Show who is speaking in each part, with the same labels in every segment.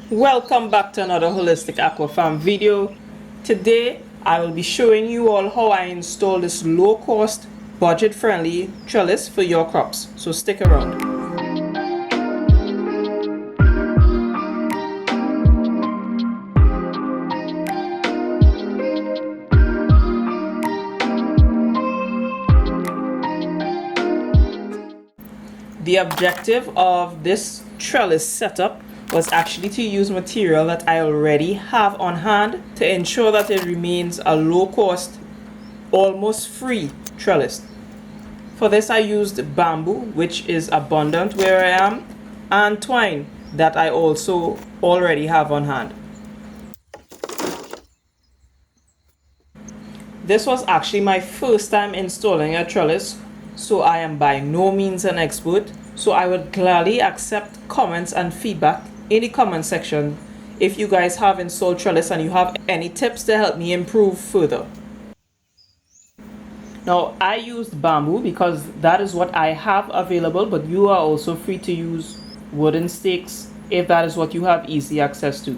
Speaker 1: Welcome back to another holistic aqua farm video. Today I will be showing you all how I install this low cost budget friendly trellis for your crops, so stick around. The objective of this trellis setup was actually to use material that I already have on hand to ensure that it remains a low cost, almost free trellis. For this I used bamboo, which is abundant where I am, and twine that I also already have on hand. This was actually my first time installing a trellis, so I am by no means an expert, so I would gladly accept comments and feedback in the comment section if you guys have installed trellis and you have any tips to help me improve further. Now I used bamboo because that is what I have available, but you are also free to use wooden stakes if that is what you have easy access to.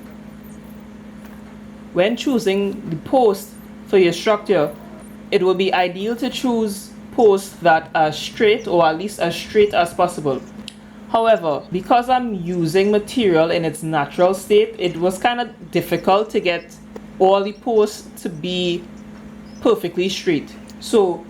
Speaker 1: When choosing the post for your structure, it will be ideal to choose posts that are straight, or at least as straight as possible. However, because I'm using material in its natural state, it was kind of difficult to get all the posts to be perfectly straight. So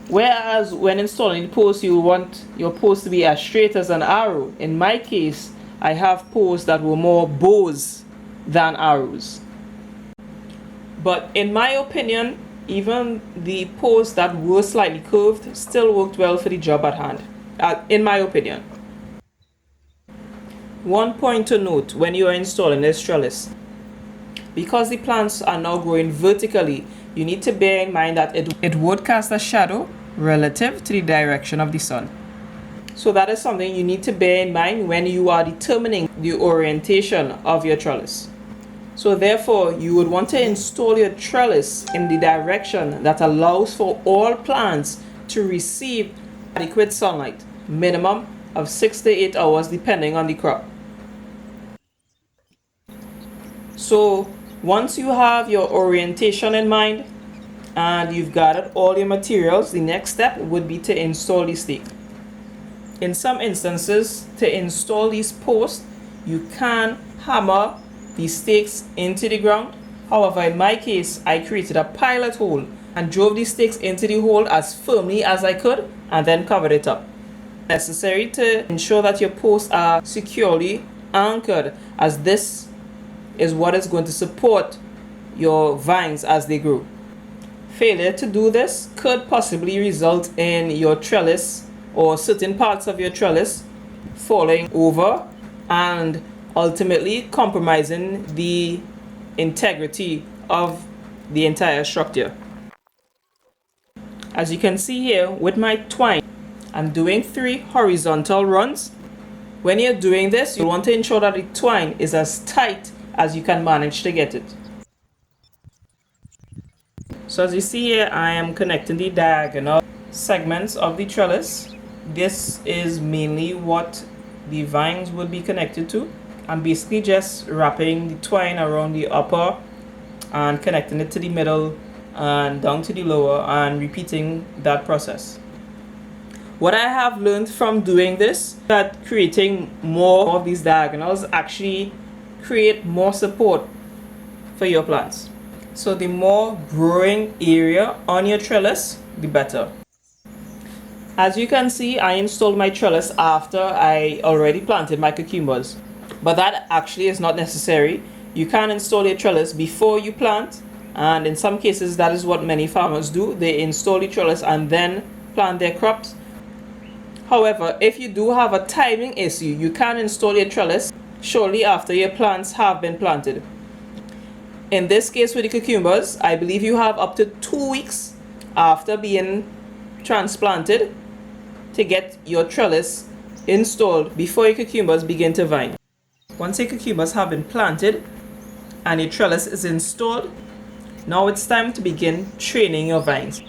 Speaker 1: whereas when installing the post you want your post to be as straight as an arrow, in my case I have posts that were more bows than arrows. But in my opinion, even the posts that were slightly curved still worked well for the job at hand, in my opinion. One point to note when you are installing this trellis: because the plants are now growing vertically, you need to bear in mind that it would cast a shadow relative to the direction of the sun. So that is something you need to bear in mind when you are determining the orientation of your trellis. So therefore, you would want to install your trellis in the direction that allows for all plants to receive adequate sunlight, minimum of 6 to 8 hours depending on the crop. So once you have your orientation in mind and you've gathered all your materials, the next step would be to install the stake. In some instances, to install these posts, you can hammer the stakes into the ground. However, in my case, I created a pilot hole and drove the stakes into the hole as firmly as I could and then covered it up. Necessary to ensure that your posts are securely anchored, as this is what is going to support your vines as they grow. Failure to do this could possibly result in your trellis or certain parts of your trellis falling over and ultimately compromising the integrity of the entire structure. As you can see here with my twine, I'm doing 3 horizontal runs. When you're doing this, you want to ensure that the twine is as tight as you can manage to get it. So as you see here, I am connecting the diagonal segments of the trellis. This is mainly what the vines would be connected to. I'm basically just wrapping the twine around the upper and connecting it to the middle and down to the lower and repeating that process. What I have learned from doing this, that creating more of these diagonals actually create more support for your plants. So the more growing area on your trellis, the better. As you can see, I installed my trellis after I already planted my cucumbers. But that actually is not necessary. You can install your trellis before you plant, and in some cases that is what many farmers do. They install the trellis and then plant their crops. However, if you do have a timing issue, you can install your trellis shortly after your plants have been planted. In this case with the cucumbers, I believe you have up to 2 weeks after being transplanted to get your trellis installed before your cucumbers begin to vine. Once your cucumbers have been planted and your trellis is installed, now it's time to begin training your vines.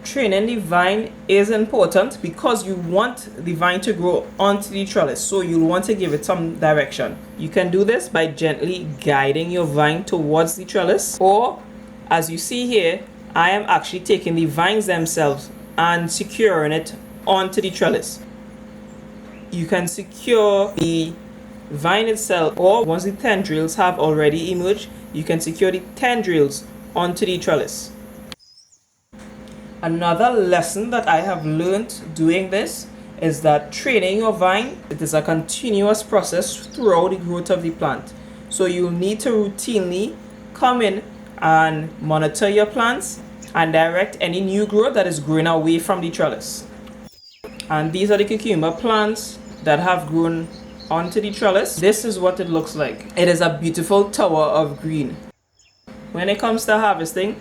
Speaker 1: Training the vine is important because you want the vine to grow onto the trellis, so you'll want to give it some direction. You can do this by gently guiding your vine towards the trellis, or as you see here, I am actually taking the vines themselves and securing it onto the trellis. You can secure the vine itself, or once the tendrils have already emerged, you can secure the tendrils onto the trellis. Another lesson that I have learned doing this is that training your vine, it is a continuous process throughout the growth of the plant. So you'll need to routinely come in and monitor your plants and direct any new growth that is growing away from the trellis. And these are the cucumber plants that have grown onto the trellis. This is what it looks like. It is a beautiful tower of green. When it comes to harvesting,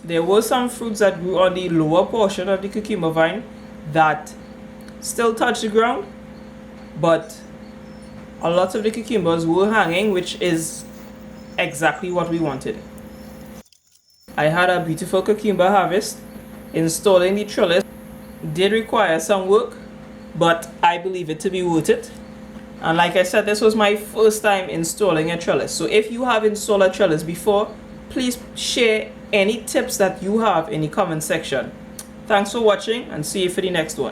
Speaker 1: there were some fruits that grew on the lower portion of the cucumber vine that still touched the ground, but a lot of the cucumbers were hanging, which is exactly what we wanted. I had a beautiful cucumber harvest. Installing the trellis did require some work, but I believe it to be worth it. And like I said, this was my first time installing a trellis. So if you have installed a trellis before, please share any tips that you have in the comment section. Thanks for watching, and see you for the next one.